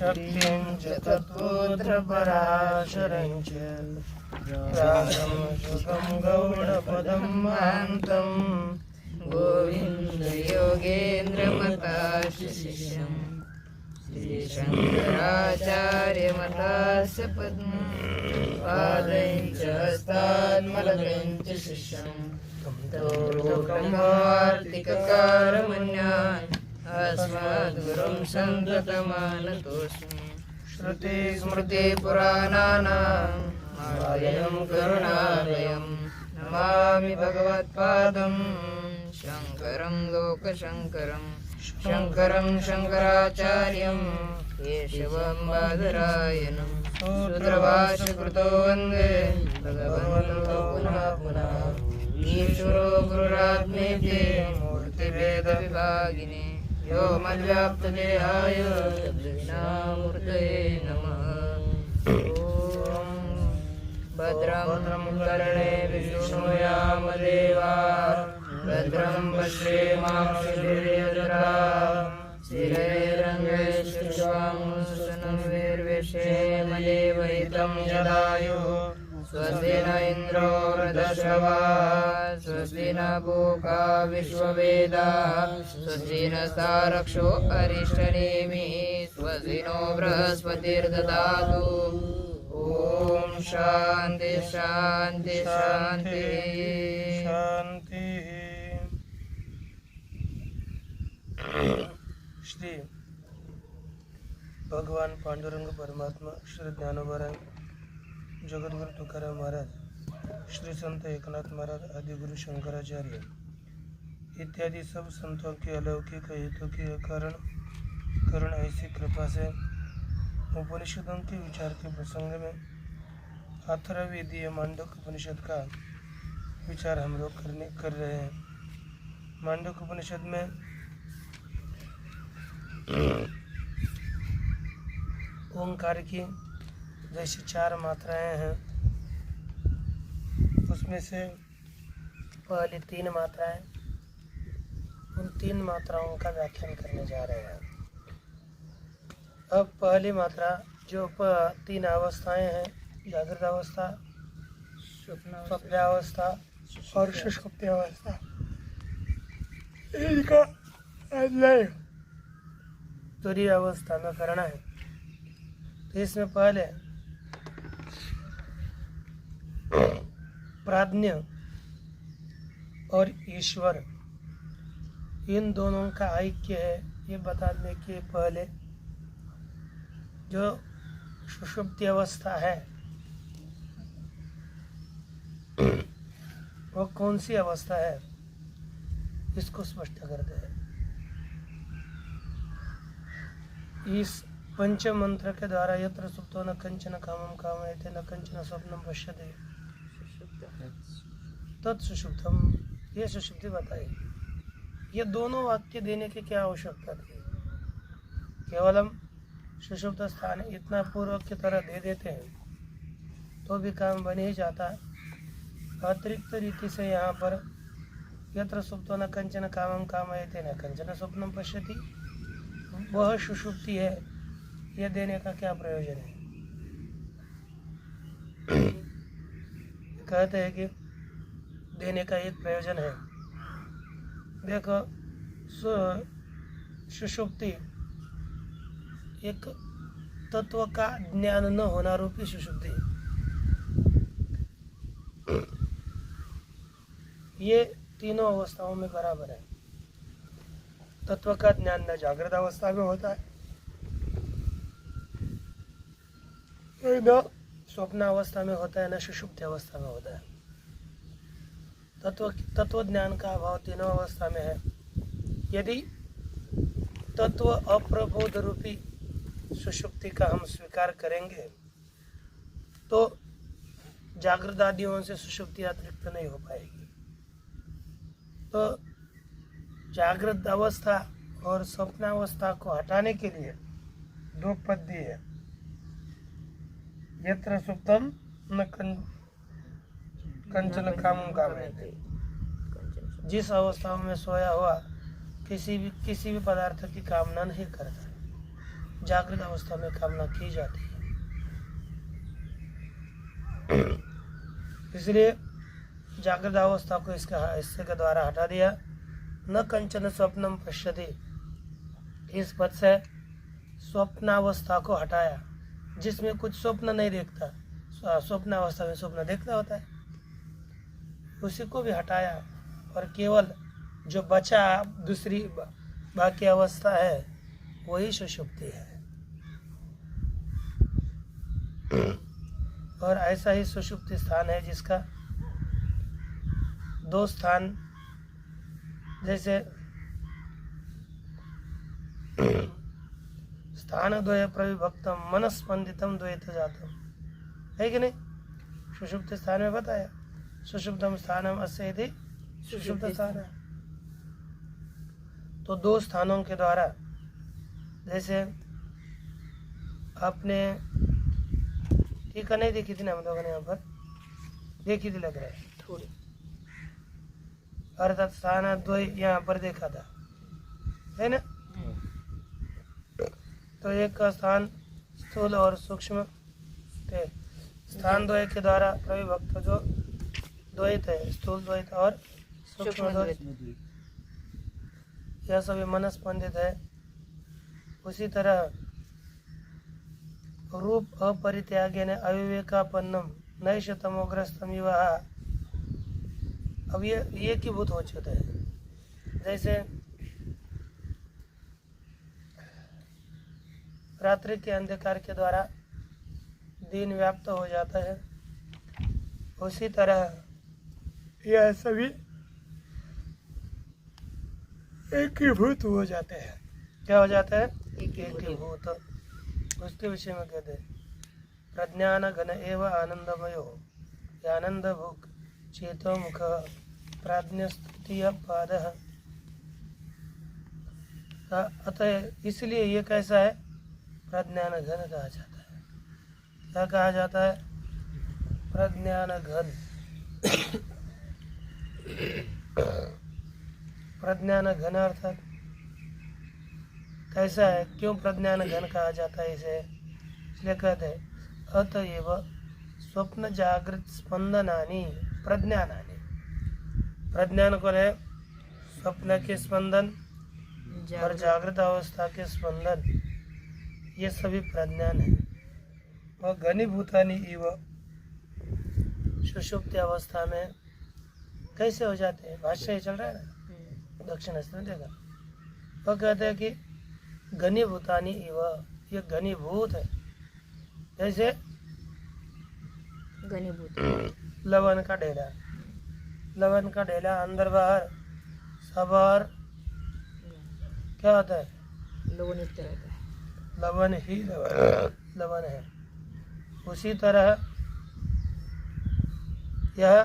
शक्तिं च तत्पुत्रपराशरं च रामं सुखं गौडपदं महान्तं गोविन्द योगेन्द्रमतास्य शिष्यम् श्रीशङ्कराचार्यमतास्य पद्मं पादैं च हस्तान्मलकं च शिष्यम् तोर्कमार्तिककारमन्यान् अस्मद्गुरुं सन्ततमानतोऽस्मि श्रुतिस्मृतिपुराणानाम् आलयं करुणालयं नमामि भगवत्पादं शङ्करं लोकशङ्करं शङ्करं शङ्कराचार्यं केशवं बादरायणं सूत्रभाष्यकृतो वन्दे भगवन्तो पुनः पुनः ईश्वरो गुरुरात्मेति मूर्तिभेदविभागिने व्योमव्याप्तदेहाय दक्षिणामूर्तये नमः। ॐ भद्रं कर्णे विष्णुयामदेवा भद्रं पश्येमाक्षिभिर्यजत्राः स्थिरैरङ्गैश्चक्षुषेमदेवहितं यदायुः स्वस्ति न इन्द्रो वृधश्रवाः स्वस्ति न पूषा विश्ववेदाः स्वस्ति नस्तारक्षो अरिष्टनेमिः स्वस्ति नो बृहस्पतिर्ददातु। ओम शांति शांति शांति शांति। श्री भगवान पांडुरंग परमात्मा, श्री ज्ञानोबा जगद्गुरु तुकाराम महाराज, श्री संत एकनाथ महाराज, आदि गुरु शंकराचार्य इत्यादि सब संतों की अलौकिक हेतु की कारण ऐसी कृपा से उपनिषदों के विचार के प्रसंग में अथर्ववेदीय मांडूक्य उपनिषद का विचार हम लोग कर रहे हैं। मांडूक्य उपनिषद में ओंकार की जैसे 4 मात्राएं हैं, उसमें से पहली 3 मात्राएं, उन 3 मात्राओं का व्याख्यान करने जा रहे हैं। अब पहली मात्रा जो 3 अवस्थाएं हैं, जागृत अवस्था, स्वप्नावस्था और सुषुप्ति अवस्था, इनका अध्ययन तुरीय अवस्था में करना है। तो इसमें पहले प्राज्ञ और ईश्वर इन दोनों का ऐक्य है, ये बताने के पहले जो सुषुप्ति अवस्था है वो कौन सी अवस्था है, इसको स्पष्ट करते हैं। इस पंचम मंत्र के द्वारा यत्र सुप्तो न कंचन कामं कामयते न कंचन स्वप्नम पश्यते तत्सुषुप्तम, ये सुषुप्ति बताई। ये दोनों वाक्य देने की क्या आवश्यकता थी? केवलम सुषुप्त स्थान इतना पूर्वक की तरह दे देते हैं तो भी काम बन ही जाता। अतिरिक्त रीति से यहाँ पर यत्र सुप्तो न कंचन कामं कामयते न कंचन स्वप्नम पश्यति, वह सुषुप्ति है, यह देने का क्या प्रयोजन है? कहते हैं कि देने का एक प्रयोजन है। देखो, सुषुप्ति एक तत्व का ज्ञान न होना रूपी सुषुप्ति, ये तीनों अवस्थाओं में बराबर है। तत्व का ज्ञान न जागृत अवस्था में होता है, न स्वप्न अवस्था में होता है, न सुषुप्ति अवस्था में होता है। तत्व ज्ञान का अभाव तीनों अवस्था में है। यदि तत्व अप्रबोध रूपी सुषुप्ति का हम स्वीकार करेंगे तो जागृत आदियों से सुषुप्ति अतिरिक्त नहीं हो पाएगी। तो जागृत अवस्था और स्वप्नावस्था को हटाने के लिए 2 पद्य है। यत्र सुप्तम न कंचन कामं कामयते, जिस अवस्थाओं में सोया हुआ किसी भी पदार्थ की कामना नहीं करता, जागृत अवस्था में कामना की जाती है। इसलिए जागृत अवस्था को इसका हिस्से के द्वारा हटा दिया। न कंचन स्वप्नम पश्यति, इस पद से स्वप्नावस्था को हटाया, जिसमें कुछ स्वप्न नहीं देखता। स्वप्नावस्था में स्वप्न देखता होता है, उसी को भी हटाया और केवल जो बचा दूसरी बाकी अवस्था है वही सुषुप्ति है। और ऐसा ही सुषुप्ति स्थान है जिसका दो स्थान, जैसे स्थान द्वय प्रविभक्तम मनस्पंदितम द्वैत जातम, है कि नहीं? सुषुप्त स्थान में बताया, सुषुप्तम स्थानम अस्य इति सुषुप्त स्थान है। तो दो स्थानों के द्वारा, जैसे आपने टीका नहीं देखी थी ना हम लोगों ने, यहाँ पर देखी थी लग रहा है थोड़ी, अर्थात स्थान द्वय यहाँ पर देखा था, है ना? तो एक का स्थान स्थूल और सूक्ष्म थे। स्थान द्वय के द्वारा प्रविभक्त जो द्वैत है, स्थूल द्वैत और सूक्ष्म द्वैत, यह सभी मनस्पंदित है। उसी तरह रूप अपरित्यागेन अविवेकापन्नम नैष तमोग्रस्तम युवा, अब ये एकीभूत हो चुके हैं। जैसे रात्रि के अंधकार के द्वारा दिन व्याप्त हो जाता है, उसी तरह यह सभी एकीभूत हो जाते हैं। क्या हो जाता है? एकीभूत। उसके विषय में कहते हैं प्रज्ञान घन एव आनंदमयो, आनंद भुक चेतो मुख प्राज्ञस्तृतीय पाद। अतः इसलिए ये कैसा है? प्रज्ञान घन कहा जाता है। क्या कहा जाता है? प्रज्ञान घन। प्रज्ञान घन अर्थात कैसा है? क्यों प्रज्ञान घन कहा जाता है इसे? इसलिए कहते हैं अतएव स्वप्न जागृत स्पंदनानि प्रज्ञानानि। प्रज्ञान को है स्वप्न के स्पंदन और जागृत अवस्था के स्पंदन, ये सभी प्रज्ञान है। और घनीभूतानि इव, सुषुप्ति अवस्था में कैसे हो जाते हैं? भाष्य ही चल रहा है ना, दक्षिणास्थ में देखा। वो कहते हैं कि घनीभूतानि इव, ये घनीभूत है। जैसे घनीभूत लवन का ढेला, लवन का ढेला अंदर बाहर सब और क्या होता है? लवन युक्त रहता है। लवन ही लवन है। उसी तरह यह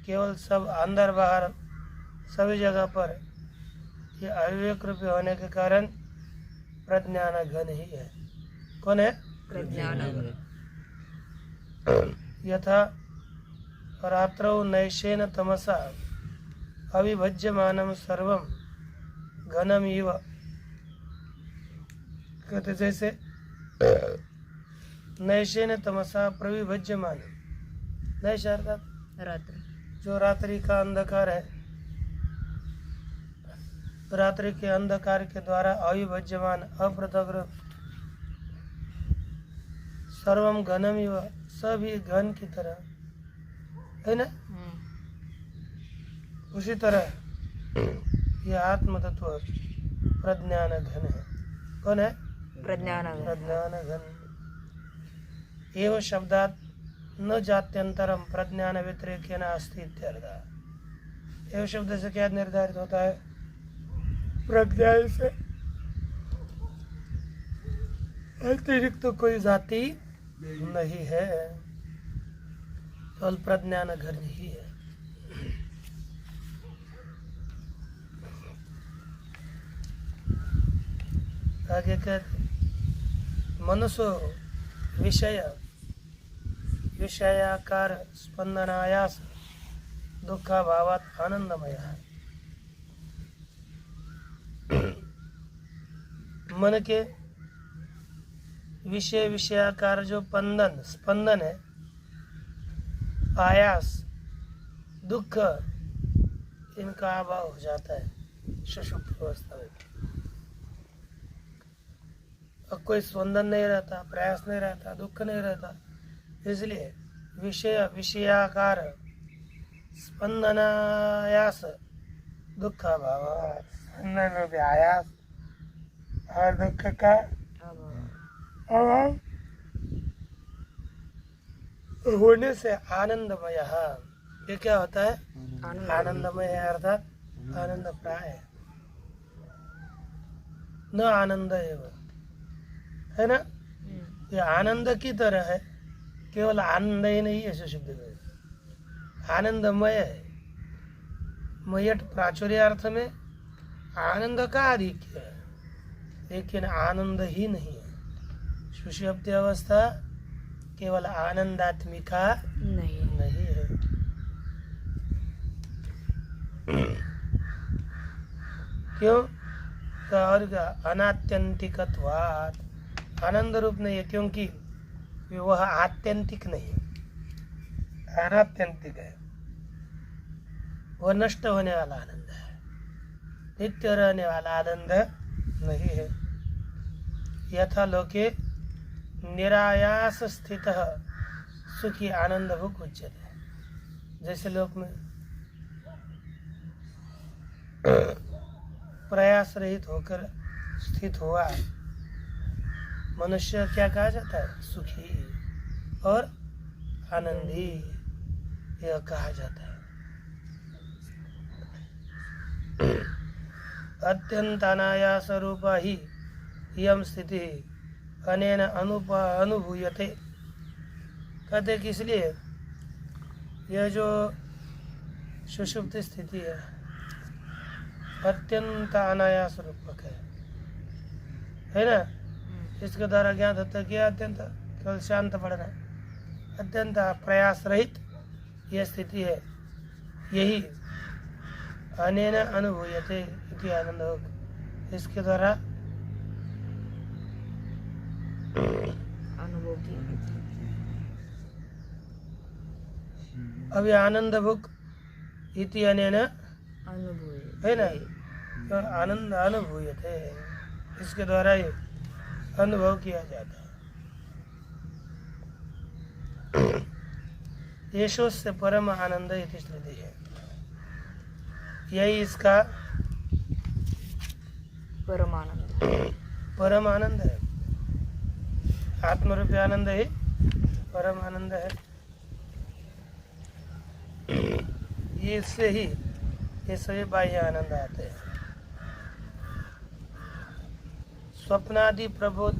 केवल सब अंदर बाहर सभी जगह पर यह अविवेक रूपी होने के कारण प्रज्ञान घन ही है। कौन है? प्रज्ञान घन। यथा रात्रौ नैशेन तमसा अविभज्यमानं सर्वं घनम इव, कहते जैसे नैशेन तमसा प्रविभज्यमान, नैश अर्थात रात्रि, जो रात्रि का अंधकार है, रात्रि के अंधकार के द्वारा अविभज्यमान अपृथक रूप सर्वम घनम इव, सभी घन की तरह है ना? उसी तरह यह आत्म तत्व प्रज्ञान घन है। कौन है? प्रज्ञान घन। प्रज्ञान घन। एव शब्दात न जात्यंतरम प्रज्ञान व्यतिरेकेन अस्ति इत्यर्थ। एव शब्द से क्या निर्धारित होता है? प्रज्ञान से अतिरिक्त तो कोई जाति नहीं है, केवल प्रज्ञान घन ही है। आगे कहते मनुष्य विषयाकार स्पंदनायास दुखाभावात आनंदमय। मन के विषय विषयाकार जो स्पंदन है, आयास, दुख, इनका अभाव हो जाता है सुषुप्त अवस्था में। अब कोई स्पंदन नहीं रहता, प्रयास नहीं रहता, दुख नहीं रहता, इसलिए विषयाकार स्पंदनायास दुख अभाव, स्पंदन में भी आयास और दुख का अभाव होने से आनंदमय, ये क्या होता है? आनंदमय है, अर्थात आनंद प्राय है, न आनंद है ना। ये आनंद की तरह है, केवल आनंद ही नहीं है सुषुप्ति में, आनंदमय है। मयट प्राचुर्यार्थ में आनंद का आधिक्य है, लेकिन आनंद ही नहीं है। सुषुप्ति अवस्था केवल आनंदात्मिका नहीं है। क्यों? और अनात्यंतिकत्वात्, आनंद रूप नहीं है, क्योंकि वह आत्यंतिक नहीं है, अनात्यंतिक है। वह नष्ट होने वाला आनंद है, नित्य रहने वाला आनंद नहीं है। यथा लोके निरायास स्थित सुखी आनंद भुक उच्यते, जैसे लोक में प्रयास रहित होकर स्थित हुआ मनुष्य क्या कहा जाता है? सुखी और आनंदी, यह कहा जाता है। अत्यंत अनायास रूपा ही यम स्थिति अनेन अनुभूयते, कहते किस लिए? यह जो सुषुप्त स्थिति है अत्यंत अनायास रूपक है ना। इसके द्वारा ज्ञात होता है कि अत्यंत केवल शांत पड़ना, अत्यंत प्रयास रहित यह स्थिति है, यही अनेन अनुभूयते इति आनंद हो, इसके द्वारा अनुभव की। अभी आनंद भुक इति अनेन अनुभव है ना, तो आनंद अनुभूयते, इसके द्वारा ये अनुभव किया जाता है। येषोस्य परम आनंद इति स्मृति है, यही इसका परम आनंद है। आत्मरूपी आनंद ही परम आनंद है। ये इससे ही ये सभी बाह्य आनंद आते हैं। स्वप्नादि प्रबोध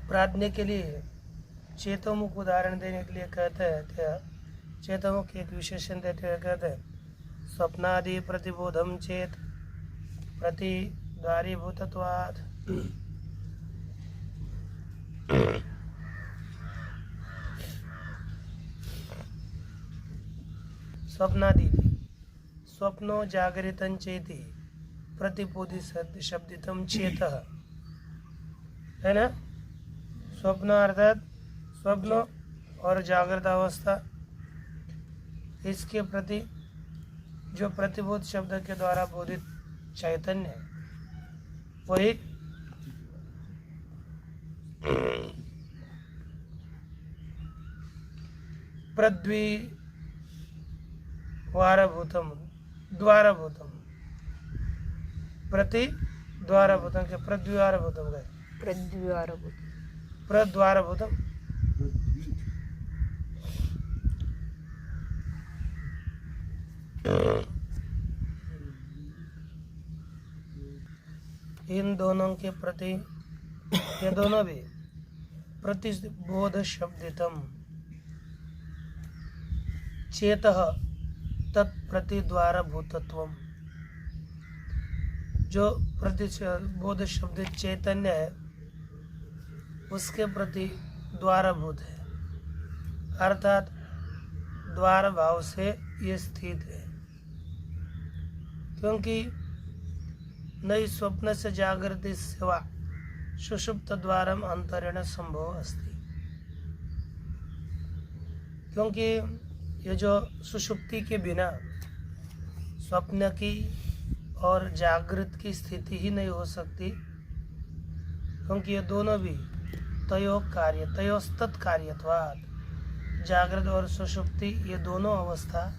प्राज्ञ के लिए चेतोमुख उदाहरण देने के लिए कहते हैं, चेतोमुख एक विशेषण देते हुए कहते हैं स्वप्नादि प्रतिबोधम चेत प्रतिद्वारीभूतत्वात्। स्वप्नादि स्वप्नो जागरितं चेति प्रतिबोधि शब्दितम चेतः, है ना। स्वप्न अर्थात स्वप्न और जागृत अवस्था, इसके प्रति जो प्रतिबोध शब्द के द्वारा बोधित चैतन्य है, वही द्वारभूतम प्रति द्वारभूतम के प्रद्वारभूतम गए प्रद्वारभूतम इन दोनों के प्रति, ये दोनों भी प्रतिबोध शब्दितम चेतः तत्प्रतिद्वारभूतत्वम, जो प्रतिबोध शब्द चैतन्य है उसके प्रति द्वारभूत है, अर्थात द्वार भाव से ये स्थित है। क्योंकि नई स्वप्न से जागृति सेवा सुषुप्त द्वारम अंतरेण संभव अस्ति। क्योंकि ये जो सुषुप्ति के बिना स्वप्न की और जागृत की स्थिति ही नहीं हो सकती, क्योंकि ये दोनों भी तयोस्तत् कार्यत्वात्, जागृत और सुषुप्ति ये दोनों अवस्था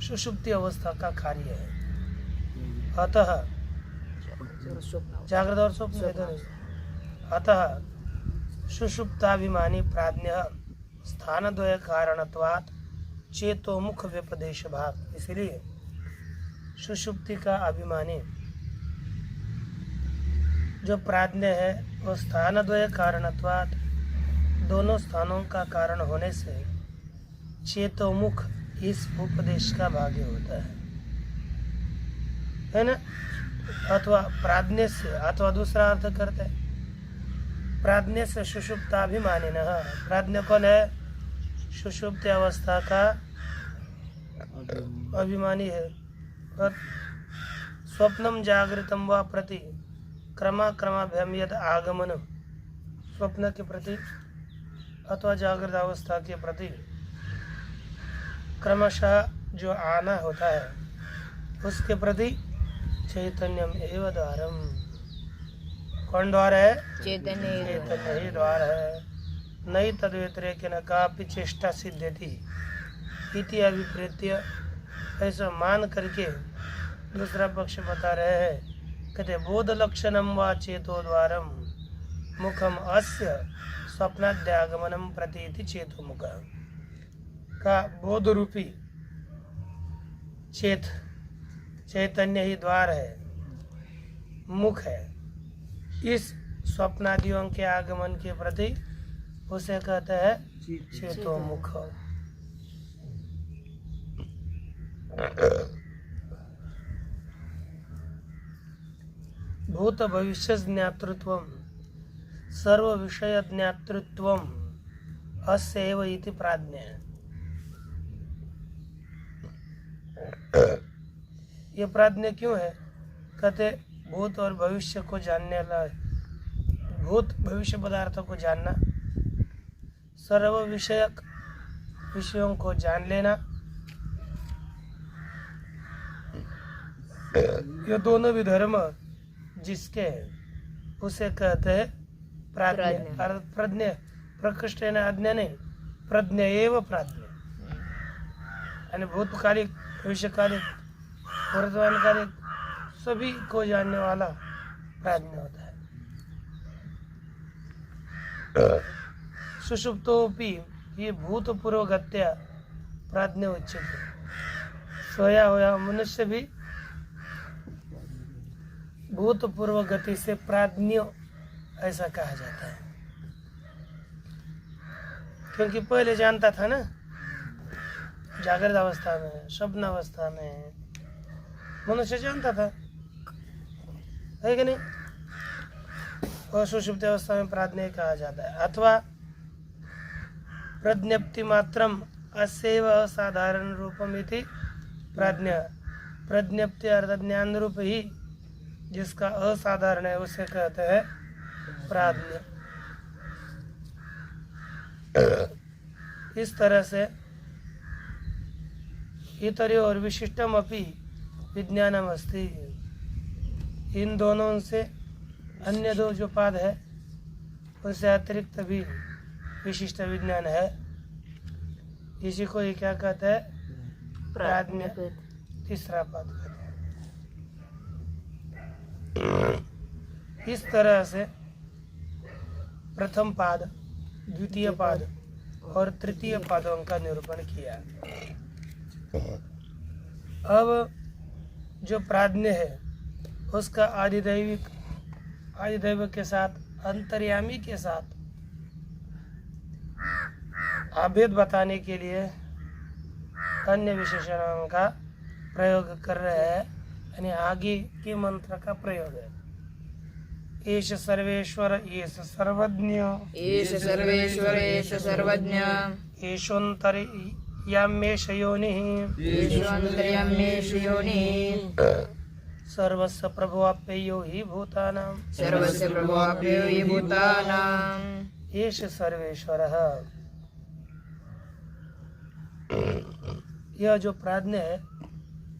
सुषुप्ति अवस्था का कार्य है। अतः जागृत और स्वप्न, अतः सुषुप्ताभिमानी प्राज्ञ स्थानद्वय कारणत्वात् चेतोमुख व्यपदेश भाग। इसलिए सुषुप्ति का अभिमानी जो प्राज्ञ है वो स्थानद्वय कारणत्वात्, दोनों स्थानों का कारण होने से चेतोमुख इस उपदेश का भाग्य होता है ना। अथवा प्राज्ञ से, अथवा दूसरा अर्थ करते हैं प्राज्ञ से सुषुप्ताभिमानी न। प्राज्ञ कौन है? सुषुप्त अवस्था का अभिमानी है। और स्वप्नम जागृतम व प्रति क्रमाक्रमाभ्याम यद आगमन, स्वप्न के प्रति अथवा जागृत अवस्था के प्रति क्रमशः जो आना होता है, उसके प्रति चैतन्यम एव द्वारम। कौन द्वार है? चैतन्य ही द्वार है। नई तद व्यतिरेक न कापि चेष्टा सिद्ध्यति इति अभिप्रेत्य, ऐसा मान करके दूसरा पक्ष बता रहे हैं। कहते बोध लक्षणम व चेतो द्वारम मुखम अस्य स्वप्नाद्यागमनम प्रतीति चेतो मुख का बोध रूपी चैतन्य ही द्वार है, मुख है इस स्वप्नादियों के आगमन के प्रति, उसे कहते हैं चेतो मुख। भूत भविष्य ज्ञातृत्वम सर्व विषय ज्ञातृत्वम अस्यैव इति प्राज्ञ। ये प्राज्ञ क्यों है? कहते भूत और भविष्य को जानने वाला, भूत भविष्य पदार्थों को जानना, सर्व विषयक विषयों को जान लेना, ये दोनों भी धर्म जिसके उसे कहते हैं प्राज्ञ। प्रज्ञ प्रकृष्ट अज्ञा नहीं, प्रज्ञ एव प्राज्ञ। यानी भूतकालिक, भविष्यकालिक, वर्तमानकालिक सभी को जानने वाला प्राज्ञ होता है। सुषुप्तोपि ये भूतपूर्वगत्या प्राज्ञ उच्यते। सोया हुआ मनुष्य भी भूतपूर्व गति से प्राज्ञ ऐसा कहा जाता है, क्योंकि पहले जानता था ना, जागृत अवस्था में, स्वप्न अवस्था में मनुष्य जानता था, है कि नहीं? और सुषुप्त अवस्था में प्राज्ञ कहा जाता है। अथवा प्रज्ञप्ति मात्रम अस्यैव असाधारण रूपम इति प्राज्ञ। प्रज्ञप्ति अर्थात ज्ञान रूप ही जिसका असाधारण है उसे कहते हैं प्राज्ञ। इस तरह से इतरे और विशिष्टम अपि विज्ञानम अस्ति, इन दोनों से अन्य दो जो पाद है उनसे अतिरिक्त भी विशिष्ट विज्ञान है। इसी को ये क्या कहते हैं? प्राज्ञ। तीसरा पाद कहते हैं। इस तरह से प्रथम पाद, द्वितीय पाद और तृतीय पादों का निरूपण किया। अब जो प्राज्ञ है उसका आदिदैव के साथ, अंतर्यामी के साथ अभेद बताने के लिए अन्य विशेषणों का प्रयोग कर रहे हैं, यानी आगे के मंत्र का प्रयोग है। एष सर्वेश्वर एष सर्वज्ञ, एष सर्वेश्वर एष सर्वज्ञ, एषोऽन्तर्याम्येष योनिः, एषोऽन्तर्याम्येष योनिः, सर्वस्य प्रभवाप्ययो हि भूतानां सर्वस्य प्रभवाप्यो हि भूतानां एष सर्वेश्वरः। यह जो प्राज्ञ है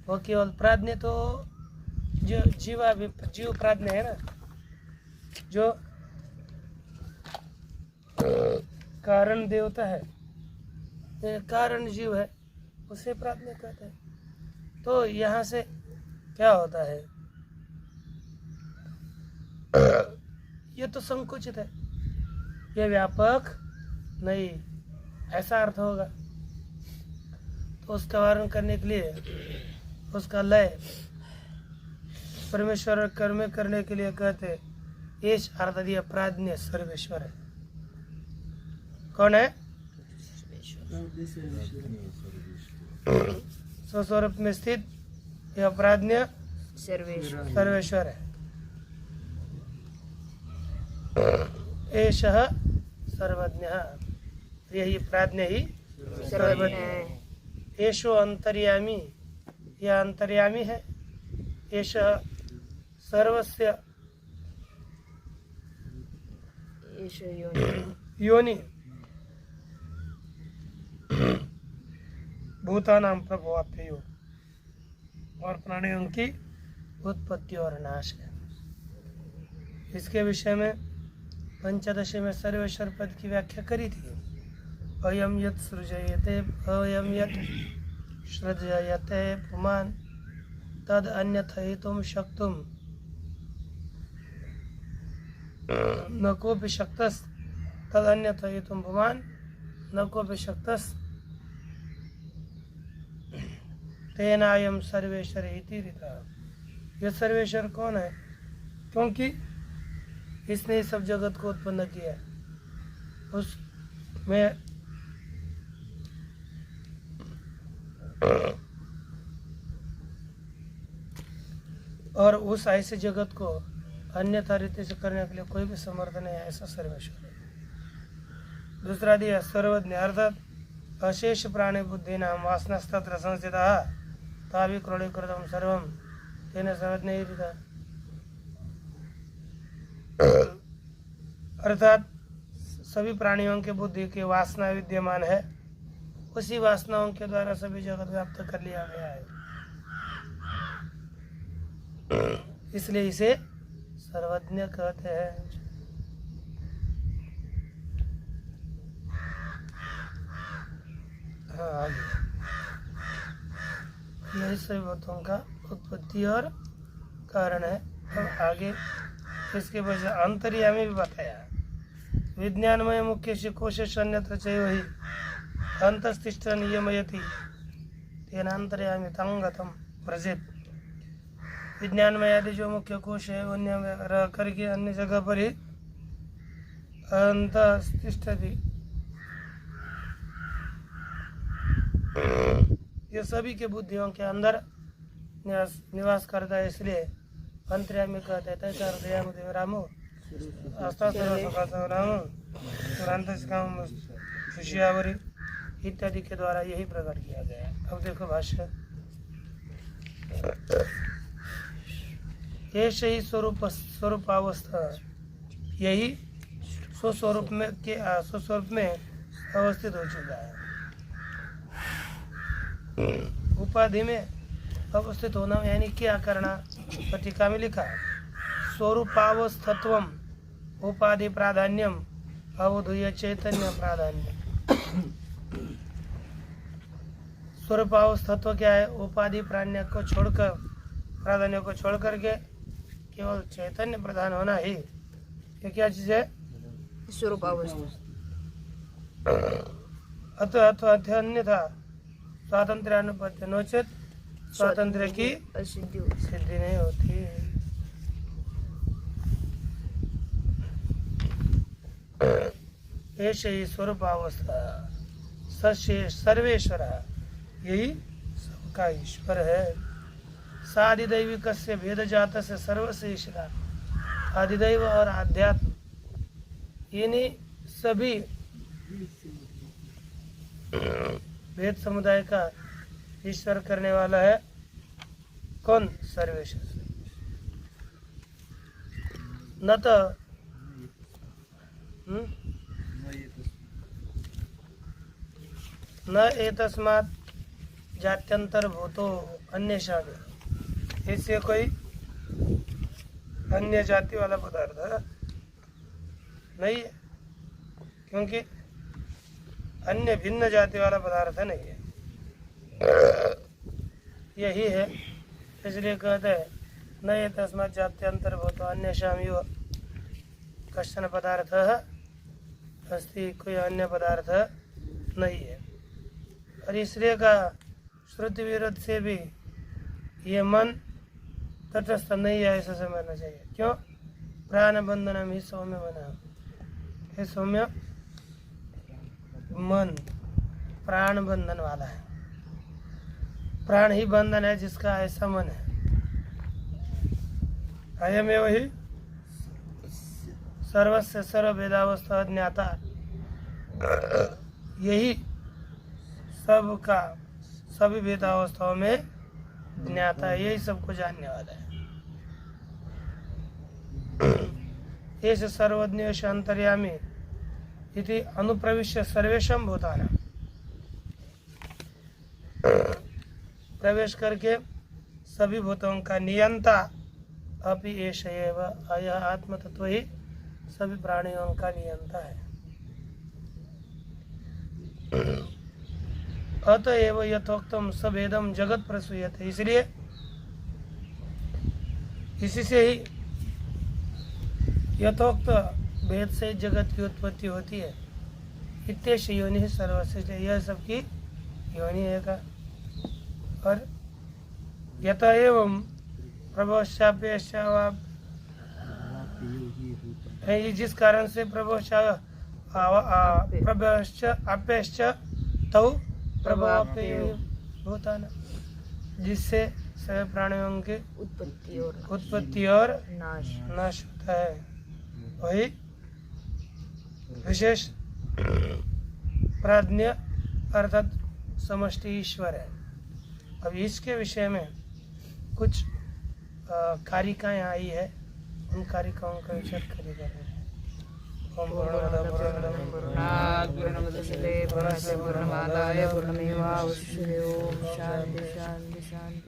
वो केवल प्राज्ञ तो जो जीव प्राज्ञ है ना, जो कारण देवता है, कारण जीव है, उसे प्राज्ञ कहते हैं। तो यहाँ से क्या होता है, ये तो संकुचित है, ये व्यापक नहीं, ऐसा अर्थ होगा। तो उसका वारण करने के लिए उसका लय परमेश्वर कर्म करने के लिए कहते एष अर्थ दिया प्राज्ञ सर्वेश्वर है। कौन है? स्वस्वरूप में स्थित यह प्राज्ञ सर्वेश्वर है। एषः सर्वज्ञः, यही प्राज्ञ ही सर्वज्ञ है। एषो अंतर्यामी, यह अंतर्यामी है। एषः सर्वस्य योनि भूतानां प्रभवाप्ययो, और प्राणियों की उत्पत्ति और नाश है। इसके विषय में पंचदशी में सर्वेश्वर पद की व्याख्या करी थी। अयम यत् सृजयते, अयम यत् सृजयते पुमान् तद अन्यथयितुं शक्तुं न कोऽपि शक्तस् तद अन्यथयितुं पुमान् न कोऽपि शक्तस् तेनायम सर्वेश्वर इति रीता। यह सर्वेश्वर कौन है? क्योंकि इसने इस सब जगत को उत्पन्न किया, उसमें और उस ऐसे जगत को अन्यथा रीति से करने के लिए कोई भी समर्थ नहीं है, ऐसा सर्वेश्वर है। दूसरा दिया सर्वज्ञ, अर्थात अशेष प्राणी बुद्धि नाम वासनास्तत्र संस्थिता ताभि क्रोडीकृतम सर्वम तेन सर्वज्ञ ही रीता। अर्थात सभी प्राणियों के बुद्धि की वासना विद्यमान है, उसी वासनाओं के द्वारा सभी जगत व्याप्त कर लिया गया है, इसलिए इसे सर्वज्ञ कहते हैं। हाँ, आगे यही सभी भूतों का उत्पत्ति और कारण है। अब आगे इसके वजह अंतर्यामी भी बताया। विज्ञानमय मुख्य कोशेष अन्यत्र चैव हि अंतस्तिष्ठ नियमयति तेनांतर्यामी तंगतम व्रजेत। विज्ञानमय आदि जो मुख्य कोश है अन्य में रह करके अन्य जगह पर ही अंतस्तिष्ठति, ये सभी के बुद्धियों के अंदर निवास करता है, इसलिए अंतर्यामी कहते हैं। रामो शिष्यावरी इत्यादि के द्वारा यही प्रकट किया गया है। अब देखो भाष्य, ऐसे ही स्वरूपावस्था, यही स्वस्वरूप में अवस्थित हो चुका है। उपाधि में अवस्थित होना यानी क्या करना, टीका में लिखा स्वरूपावस्थत्वम उपाधि प्राधान्यम अवधूय चैतन्य प्राधान्य। स्वरूपावस्थत्व क्या है? उपाधि प्राधान्य को छोड़ करके केवल चैतन्य प्रधान होना ही, ये क्या चीज है? स्वरूपावस्था। अथ अन्यथा स्वातंत्र अनुपत्ति नोचित स्वातंत्र की सिद्धि नहीं होती। ऐसे ही स्वरूपावस्था सर्वेश्वर, यही सबका ईश्वर है। साधिदैविक से भेद जात से सर्वस्य ईश्वरा, आदिदैव और आध्यात्म इन्हीं सभी भेद समुदाय का ईश्वर करने वाला है कौन? सर्वेश्वर। न तो न एतस्मात् जात्यंतर भूतो अन्य शादी, इससे कोई अन्य जाति वाला पदार्थ नहीं है, क्योंकि अन्य भिन्न जाति वाला पदार्थ नहीं है, यही है। इसलिए कहते हैं न ये तस्मात् जात्यंतर भूतो अन्य शामियो कश्चन पदार्थ अस्ति, कोई अन्य पदार्थ नहीं है। और इसलिए का श्रुति विरोध से भी ये मन तटस्थ नहीं है ऐसा समझना चाहिए। क्यों? प्राण बंधनम ही सौम्य बना, हे सौम्य मन प्राण बंधन वाला है, प्राण ही बंधन है जिसका ऐसा मन है। अयम एव ही सर्वस्य सर्व वेदावस्था ज्ञाता, यही सबका सभी वेदावस्थाओं में ज्ञाता है, यही सबको जानने वाला है। एष सर्वज्ञेश अंतर्यामी इति अनुप्रविश्य सर्वेषां भूतानां, प्रवेश करके सभी भूतों का नियंता अपि एष एव, यह आत्म तत्व ही सभी प्राणियों का नियंता है। अतएव यथोक्तम सभेदम जगत प्रसूयते, इसलिए इसी से ही यथोक्त भेद से जगत की उत्पत्ति होती है। इत्येष योनि सर्वस्य, यह सबकी योनि है का। और यत एवं प्रभवश्चाप्यश्च, जिस कारण से प्रभवश्च आप्यश्च तौ प्रभावाप्य भूतान, जिससे सभी प्राणियों की उत्पत्ति और नाश होता है, वही विशेष प्राज्ञ अर्थात समष्टि ईश्वर है। अब इसके विषय में कुछ कारिकाएं आई है, उन कारिकाओं का विचार करेगा। ओम पूर्णमदः पूर्णमादाय पूर्णमेवावशिष्यते। ओम शांति शांति शांति।